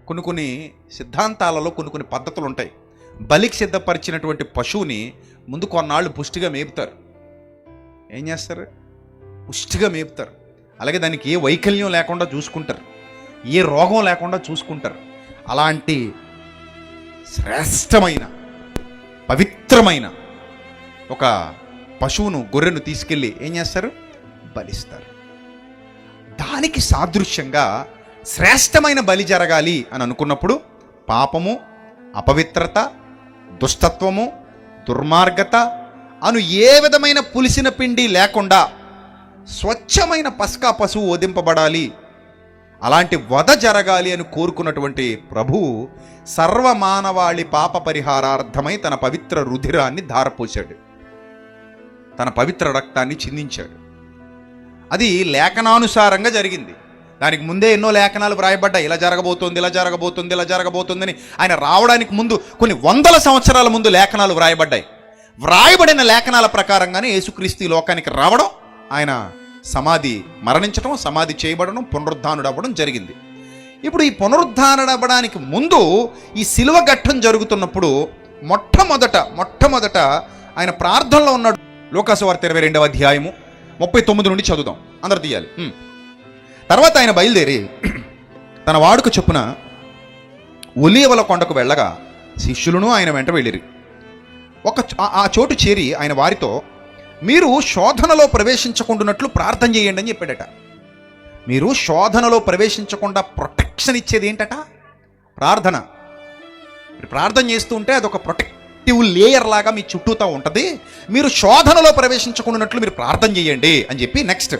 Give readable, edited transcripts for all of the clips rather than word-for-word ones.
కొన్ని సిద్ధాంతాలలో కొన్ని పద్ధతులు ఉంటాయి. బలికి సిద్ధపరిచినటువంటి పశువుని ముందు కొన్నాళ్ళు పుష్టిగా మేపుతారు. ఏం చేస్తారు? పుష్టిగా మేపుతారు. అలాగే దానికి ఏ వైకల్యం లేకుండా చూసుకుంటారు, ఏ రోగం లేకుండా చూసుకుంటారు. అలాంటి శ్రేష్టమైన పవిత్రమైన ఒక పశువును, గొర్రెను తీసుకెళ్ళి ఏం చేస్తారు? బలిస్తారు. దానికి సాదృశ్యంగా శ్రేష్టమైన బలి జరగాలి అని అనుకున్నప్పుడు పాపము, అపవిత్రత, దుష్టత్వము, దుర్మార్గత అను ఏ విధమైన పులిసిన పిండి లేకుండా స్వచ్ఛమైన పస్కా పశువు వధింపబడాలి, అలాంటి వధ జరగాలి అని కోరుకున్నటువంటి ప్రభువు సర్వమానవాళి పాప పరిహారార్థమై తన పవిత్ర రుధిరాన్ని ధారపోశాడు, తన పవిత్ర రక్తాన్ని చిందించాడు. అది లేఖనానుసారంగా జరిగింది. దానికి ముందే ఎన్నో లేఖనాలు వ్రాయబడ్డాయి. ఇలా జరగబోతోంది, ఇలా జరగబోతుంది, ఇలా జరగబోతుందని. ఆయన రావడానికి ముందు కొన్ని వందల సంవత్సరాల ముందు లేఖనాలు వ్రాయబడ్డాయి. వ్రాయబడిన లేఖనాల ప్రకారంగానే యేసుక్రీస్తు ఈ లోకానికి రావడం, ఆయన మరణించడం, సమాధి చేయబడడం, పునరుద్ధానుడు అవ్వడం జరిగింది. ఇప్పుడు ఈ పునరుద్ధానుడవ్వడానికి ముందు ఈ శిలువ ఘట్టం జరుగుతున్నప్పుడు మొట్టమొదట ఆయన ప్రార్థనలో ఉన్నాడు. లూకాసు వార్త 22వ అధ్యాయము 39 నుండి చదువుదాం, అందరు తీయాలి. తర్వాత ఆయన బయలుదేరి తన వాడుక చొప్పున ఒలీవల కొండకు వెళ్ళగా శిష్యులను ఆయన వెంట వెళ్ళిరి. ఆ చోటు చేరి ఆయన వారితో, మీరు శోధనలో ప్రవేశించకుండానట్లు ప్రార్థన చేయండి అని చెప్పాడట. మీరు శోధనలో ప్రవేశించకుండా ప్రొటెక్షన్ ఇచ్చేది ఏంటట? ప్రార్థన. మీరు ప్రార్థన చేస్తూ ఉంటే అదొక ప్రొటెక్టివ్ లేయర్ లాగా మీ చుట్టూతా ఉంటుంది. మీరు శోధనలో ప్రవేశించకుండానట్లు మీరు ప్రార్థన చేయండి అని చెప్పి నెక్స్ట్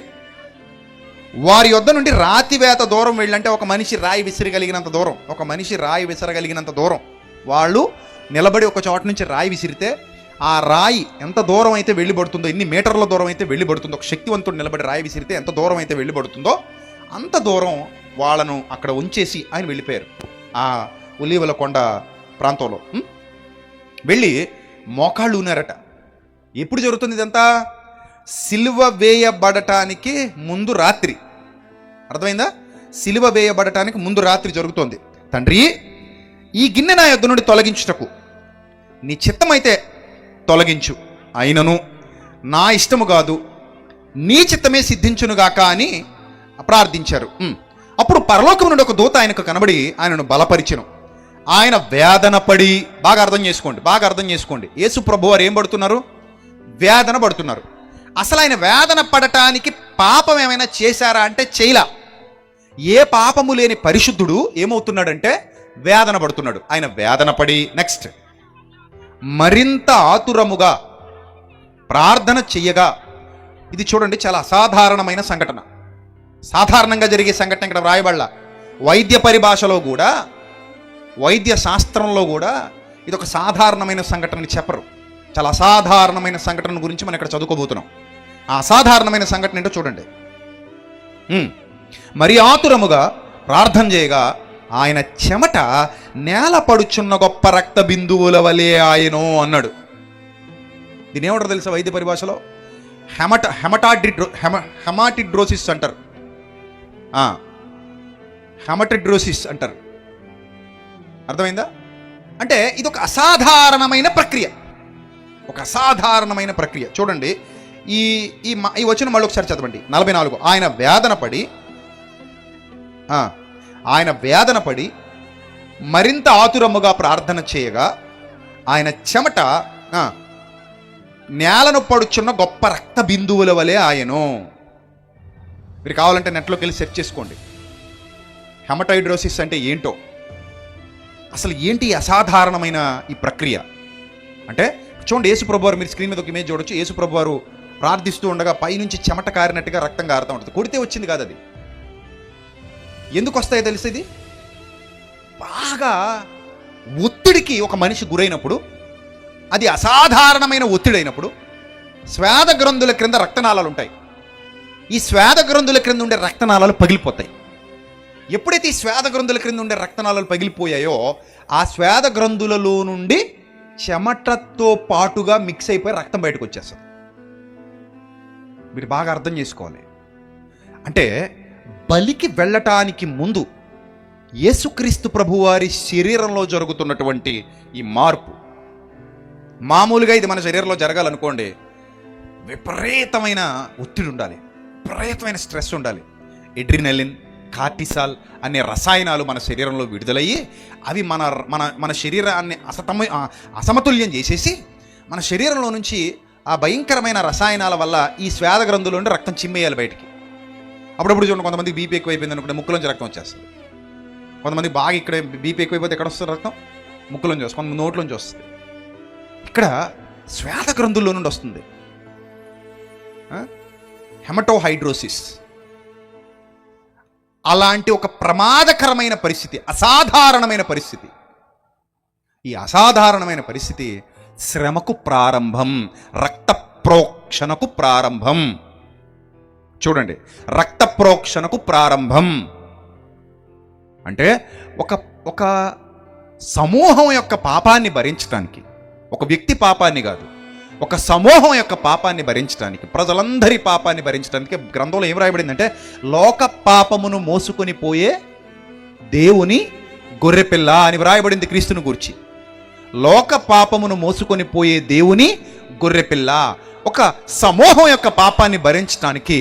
వారి యొద్ద నుండి రాతివేత దూరం వెళ్ళంటే ఒక మనిషి రాయి విసిరగలిగినంత దూరం వాళ్ళు నిలబడి ఒక చోట నుంచి రాయి విసిరితే ఆ రాయి ఎంత దూరం అయితే వెళ్ళిపడుతుందో, ఎన్ని మీటర్ల దూరం అయితే వెళ్ళిపడుతుందో, ఒక శక్తివంతుడు నిలబడి రాయి విసిరితే ఎంత దూరం అయితే వెళ్ళిపడుతుందో అంత దూరం వాళ్ళను అక్కడ ఉంచేసి ఆయన వెళ్ళిపోయారు. ఆ ఒలీవల కొండ ప్రాంతంలో వెళ్ళి మోకాళ్ళు ఉన్నారట. ఎప్పుడు జరుగుతుంది ఇదంతా? సిలువ వేయబడటానికి ముందు రాత్రి. అర్థమైందా? సిలువ వేయబడటానికి ముందు రాత్రి జరుగుతోంది. తండ్రి, ఈ గిన్నె నా యొద్ద నుండి తొలగించుటకు నీ చిత్తమైతే తొలగించు, అయినను నా ఇష్టము కాదు నీ చిత్తమే సిద్ధించునుగాక అని ప్రార్థించారు. అప్పుడు పరలోకం నుండి ఒక దూత ఆయనకు కనబడి ఆయనను బలపరిచెను. ఆయన వేదన పడి, బాగా అర్థం చేసుకోండి, యేసు ప్రభు వారు ఏం పడుతున్నారు? వేదన పడుతున్నారు. అసలు ఆయన వేదన పడటానికి పాపం ఏమైనా చేశారా అంటే చేయలా. ఏ పాపము లేని పరిశుద్ధుడు ఏమవుతున్నాడంటే వేదన పడుతున్నాడు. ఆయన వేదన పడి నెక్స్ట్ మరింత ఆతురముగా ప్రార్థన చెయ్యగా, ఇది చూడండి చాలా అసాధారణమైన సంఘటన, సాధారణంగా జరిగే సంఘటన ఇక్కడ వ్రాయబడలా. వైద్య పరిభాషలో కూడా, వైద్య శాస్త్రంలో కూడా ఇది ఒక సాధారణమైన సంఘటనని చెప్పరు. చాలా అసాధారణమైన సంఘటన గురించి మనం ఇక్కడ చదువుకోబోతున్నాం. ఆ అసాధారణమైన సంఘటన ఏంటో చూడండి. మరి ఆతురముగా ప్రార్థన చేయగా ఆయన చెమట నేల పడుచున్న గొప్ప రక్త బిందువుల వలె ఆయనో అన్నాడు. దీని ఏమంటారు తెలుసా వైద్య పరిభాషలో? హెమాటిడ్రోసిస్ అంటారు. హెమటిడ్రోసిస్ అంటారు. అర్థమైందా? అంటే ఇది ఒక అసాధారణమైన ప్రక్రియ. చూడండి, ఈ వచనం మళ్ళీ ఒకసారి చదవండి. 44. ఆయన వేదన పడి మరింత ఆతురముగా ప్రార్థన చేయగా ఆయన చెమట నేలను పడుచున్న గొప్ప రక్త బిందువుల వలె ఆయను. మీరు కావాలంటే నెట్లోకి వెళ్ళి సెర్చ్ చేసుకోండి. హెమటైడ్రోసిస్ అంటే ఏంటో, అసలు ఏంటి అసాధారణమైన ఈ ప్రక్రియ అంటే చూడండి. యేసుప్రభు వారు, మీరు స్క్రీన్ మీద ఒక ఇమేజ్ చూడొచ్చు. యేసుప్రభు వారు ప్రార్థిస్తూ ఉండగా పైనుంచి చెమట కారినట్టుగా రక్తం కారుతూ ఉంటుంది. కొడితే వచ్చింది కాదు అది. ఎందుకు వస్తాయో తెలుసు? ఇది బాగా ఒత్తిడికి ఒక మనిషి గురైనప్పుడు, అది అసాధారణమైన ఒత్తిడి అయినప్పుడు స్వేద గ్రంథుల క్రింద రక్తనాళాలు ఉంటాయి. ఈ స్వేద గ్రంథుల క్రింద ఉండే రక్తనాళాలు పగిలిపోతాయి. ఎప్పుడైతే ఈ స్వేద గ్రంథుల క్రింద ఉండే రక్తనాళాలు పగిలిపోయాయో ఆ స్వేద గ్రంథులలో నుండి చెమటతో పాటుగా మిక్స్ అయిపోయి రక్తం బయటకు వచ్చేస్తుంది. మీరు బాగా అర్థం చేసుకోవాలి. అంటే బలికి వెళ్ళటానికి ముందు యేసుక్రీస్తు ప్రభువారి శరీరంలో జరుగుతున్నటువంటి ఈ మార్పు, మామూలుగా ఇది మన శరీరంలో జరగాలనుకోండి, విపరీతమైన ఒత్తిడి ఉండాలి, విపరీతమైన స్ట్రెస్ ఉండాలి. ఎడ్రినలిన్, కార్టిసాల్ అనే రసాయనాలు మన శరీరంలో విడుదలయ్యి అవి మన మన మన శరీరాన్ని అసమతుల్యం చేసేసి మన శరీరంలో నుంచి ఆ భయంకరమైన రసాయనాల వల్ల ఈ శ్వేత గ్రంథుల నుండి రక్తం చిమ్మేయాలి బయటికి. అప్పుడప్పుడు చూడండి, కొంతమంది బీపీ ఎక్కువైపోయింది అనుకుంటే ముక్కులోంచి రక్తం వచ్చేస్తుంది. కొంతమంది బాగా ఇక్కడ బీపీ ఎక్కువైపోతే ఎక్కడ వస్తుంది రక్తం? ముక్కులోంచి వస్తుంది, కొంతమంది నోట్లోంచి వస్తుంది. ఇక్కడ శ్వేత గ్రంథుల్లో నుండి వస్తుంది హెమటోహైడ్రోసిస్. అలాంటి ఒక ప్రమాదకరమైన పరిస్థితి, అసాధారణమైన పరిస్థితి. ఈ అసాధారణమైన పరిస్థితి శ్రమకు ప్రారంభం, రక్త ప్రోక్షణకు ప్రారంభం. చూడండి, రక్త ప్రోక్షణకు ప్రారంభం అంటే ఒక సమూహం యొక్క పాపాన్ని భరించడానికి, ఒక వ్యక్తి పాపాన్ని కాదు, ఒక సమూహం యొక్క పాపాన్ని భరించడానికి, ప్రజలందరి పాపాన్ని భరించడానికి గ్రంథంలో ఏం రాయబడిందంటే, లోక పాపమును మోసుకొని పోయే దేవుని గొర్రెపిల్ల అని వ్రాయబడింది క్రీస్తుని గూర్చి. లోక పాపమును మోసుకొని పోయే దేవుని గొర్రెపిల్ల. ఒక సమూహం యొక్క పాపాన్ని భరించడానికి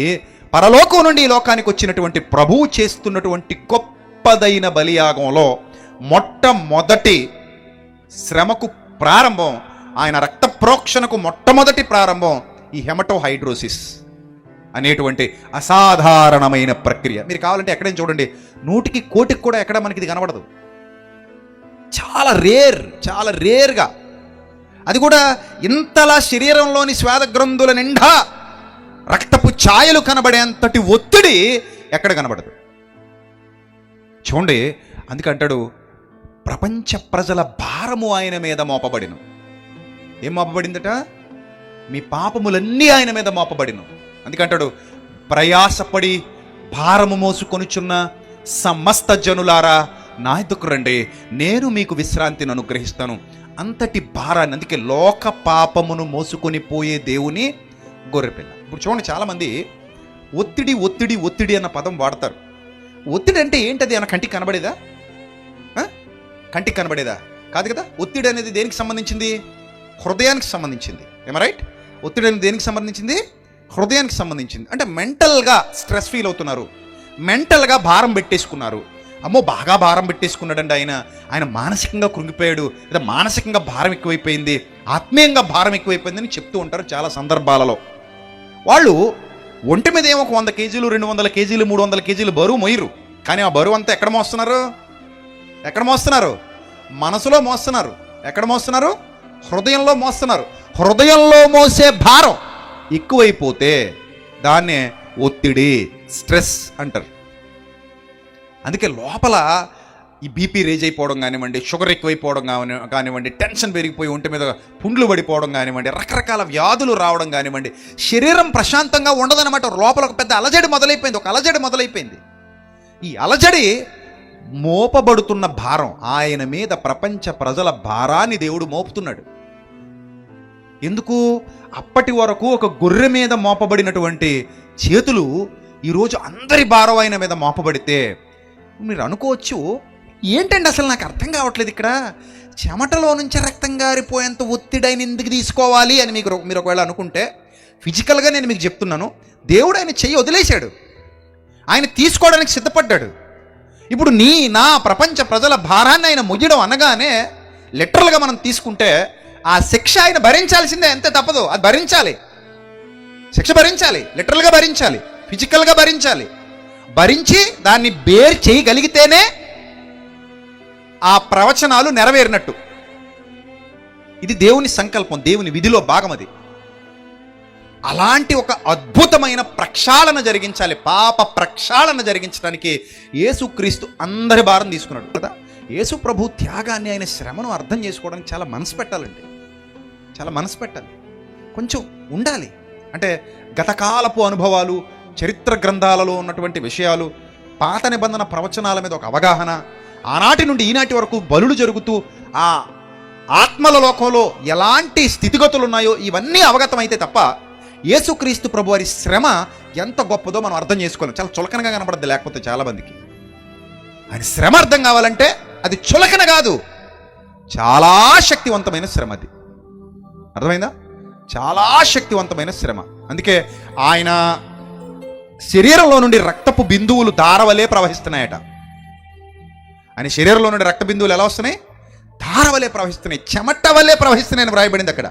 పరలోకం నుండి ఈ లోకానికి వచ్చినటువంటి ప్రభువు చేస్తున్నటువంటి గొప్పదైన బలియాగంలో మొట్టమొదటి శ్రమకు ప్రారంభం, ఆయన రక్త ప్రోక్షణకు మొట్టమొదటి ప్రారంభం ఈ హెమటోహైడ్రోసిస్ అనేటువంటి అసాధారణమైన ప్రక్రియ. మీరు కావాలంటే ఎక్కడైనా చూడండి, 100కి 1,000,000 కూడా ఎక్కడ మనకి ఇది కనబడదు. చాలా రేర్గా, అది కూడా ఇంతలా శరీరంలోని శ్వేత గ్రంథుల నిండా రక్తపు ఛాయలు కనబడేంతటి ఒత్తిడి ఎక్కడ కనబడదు. చూడండి, అందుకంటాడు ప్రపంచ ప్రజల భారము ఆయన మీద మోపబడిను. ఏం మోపబడిందట? మీ పాపములన్నీ ఆయన మీద మోపబడిను. అందుకంటాడు, ప్రయాసపడి భారము మోసుకొనుచున్న సమస్త జనులారా నా ఎద్దుకు రండి, నేను మీకు విశ్రాంతిని అనుగ్రహిస్తాను. అంతటి భారాన్ని, అందుకే లోక పాపమును మోసుకొని పోయే దేవుని గొర్రెపిల్ల. ఇప్పుడు చూడండి, చాలామంది ఒత్తిడి అన్న పదం వాడతారు. ఒత్తిడి అంటే ఏంటది అన్న కంటికి కనబడేదా? కంటికి కనబడేదా? కాదు కదా. ఒత్తిడి అనేది దేనికి సంబంధించింది? హృదయానికి సంబంధించింది. ఏమ రైట్? ఒత్తిడి అనేది దేనికి సంబంధించింది? హృదయానికి సంబంధించింది. అంటే మెంటల్గా స్ట్రెస్ ఫీల్ అవుతున్నారు, మెంటల్గా భారం పెట్టేసుకున్నారు. అమ్మో, బాగా భారం పెట్టేసుకున్నాడండి ఆయన మానసికంగా కృంగిపోయాడు, లేదా మానసికంగా భారం ఎక్కువైపోయింది, ఆత్మీయంగా భారం ఎక్కువైపోయిందని చెప్తూ ఉంటారు చాలా సందర్భాలలో. వాళ్ళు ఒంటి మీద ఏమో 100 కేజీలు 200 కేజీలు 300 కేజీలు బరువు మోయరు, కానీ ఆ బరువు అంతా ఎక్కడ మోస్తున్నారు? మనసులో మోస్తున్నారు. ఎక్కడ మోస్తున్నారు? హృదయంలో మోస్తున్నారు. హృదయంలో మోసే భారం ఎక్కువైపోతే దాన్నే ఒత్తిడి, స్ట్రెస్ అంటారు. అందుకే లోపల ఈ బీపీ రేజ్ అయిపోవడం కానివ్వండి, షుగర్ ఎక్కువైపోవడం కానివ్వండి, టెన్షన్ పెరిగిపోయి ఒంటి మీద పుండ్లు పడిపోవడం కానివ్వండి, రకరకాల వ్యాధులు రావడం కానివ్వండి, శరీరం ప్రశాంతంగా ఉండదన్నమాట. లోపల ఒక పెద్ద అలజడి మొదలైపోయింది. ఈ అలజడి మోపబడుతున్న భారం, ఆయన మీద ప్రపంచ ప్రజల భారాన్ని దేవుడు మోపుతున్నాడు. ఎందుకు? అప్పటి వరకు ఒక గొర్రె మీద మోపబడినటువంటి చేతులు ఈరోజు అందరి భారం ఆయన మీద మోపబడితే మీరు అనుకోవచ్చు, ఏంటండి అసలు నాకు అర్థం కావట్లేదు, ఇక్కడ చెమటలో నుంచి రక్తం గారిపోయేంత ఒత్తిడి ఆయన ఎందుకు తీసుకోవాలి అని మీరు ఒకవేళ అనుకుంటే, ఫిజికల్గా నేను మీకు చెప్తున్నాను, దేవుడు ఆయన చెయ్యి వదిలేశాడు, ఆయన తీసుకోవడానికి సిద్ధపడ్డాడు. ఇప్పుడు నా ప్రపంచ ప్రజల భారాన్ని ఆయన మొయ్యడం అనగానే లిటరల్గా మనం తీసుకుంటే ఆ శిక్ష ఆయన భరించాల్సిందే, అంతే, తప్పదు. అది భరించాలి, శిక్ష భరించాలి, లిటరల్గా భరించాలి, ఫిజికల్గా భరించాలి. భరించి దాన్ని బేర్ చేయగలిగితేనే ఆ ప్రవచనాలు నెరవేరినట్టు. ఇది దేవుని సంకల్పం, దేవుని విధిలో భాగం అది. అలాంటి ఒక అద్భుతమైన ప్రక్షాళన జరిగించాలి, పాప ప్రక్షాళన జరిగించడానికి యేసుక్రీస్తు అందరి భారం తీసుకున్నాడు కదా. యేసు ప్రభు త్యాగాన్ని, ఆయన శ్రమను అర్థం చేసుకోవడానికి చాలా మనసు పెట్టాలండి, చాలా మనసు పెట్టాలి, కొంచెం ఉండాలి. అంటే గతకాలపు అనుభవాలు, చరిత్ర గ్రంథాలలో ఉన్నటువంటి విషయాలు, పాత నిబంధన ప్రవచనాల మీద ఒక అవగాహన, ఆనాటి నుండి ఈనాటి వరకు బలులు జరుగుతూ ఆ ఆత్మల లోకంలో ఎలాంటి స్థితిగతులు ఉన్నాయో ఇవన్నీ అవగతమైతే తప్ప యేసుక్రీస్తు ప్రభు వారి శ్రమ ఎంత గొప్పదో మనం అర్థం చేసుకోలేం. చాలా చులకనగా కనపడద్దు లేకపోతే చాలామందికి. ఆయన శ్రమ అర్థం కావాలంటే అది చులకన కాదు, చాలా శక్తివంతమైన శ్రమ. అది అర్థమైందా? చాలా శక్తివంతమైన శ్రమ. అందుకే ఆయన శరీరంలో నుండి రక్తపు బిందువులు ధారవలే ప్రవహిస్తున్నాయట. ఆయన శరీరంలో నుండి రక్త బిందువులు ఎలా వస్తున్నాయి? ధారవలే ప్రవహిస్తున్నాయి, చెమట వల్లే ప్రవహిస్తున్నాయని వ్రాయబడింది అక్కడ.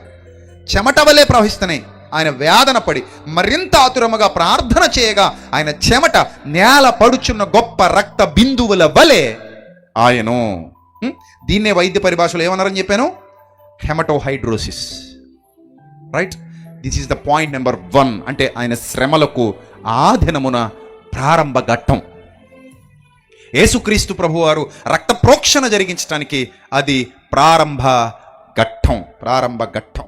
చెమట వల్లే ప్రవహిస్తున్నాయి. ఆయన వేదన పడి మరింత ఆతురముగా ప్రార్థన చేయగా ఆయన చెమట నేల పడుచున్న గొప్ప రక్త బిందువుల వలె ఆయను. దీన్నే వైద్య పరిభాషలో ఏమన్నారని చెప్పాను? Hematohidrosis. Right, this is the point number 1. అంటే ఆయన శ్రమలకు ఆ దినమున ప్రారంభ ఘట్టం. యేసుక్రీస్తు ప్రభువారు రక్త ప్రోక్షణ జరిగించడానికి అది ప్రారంభ ఘట్టం.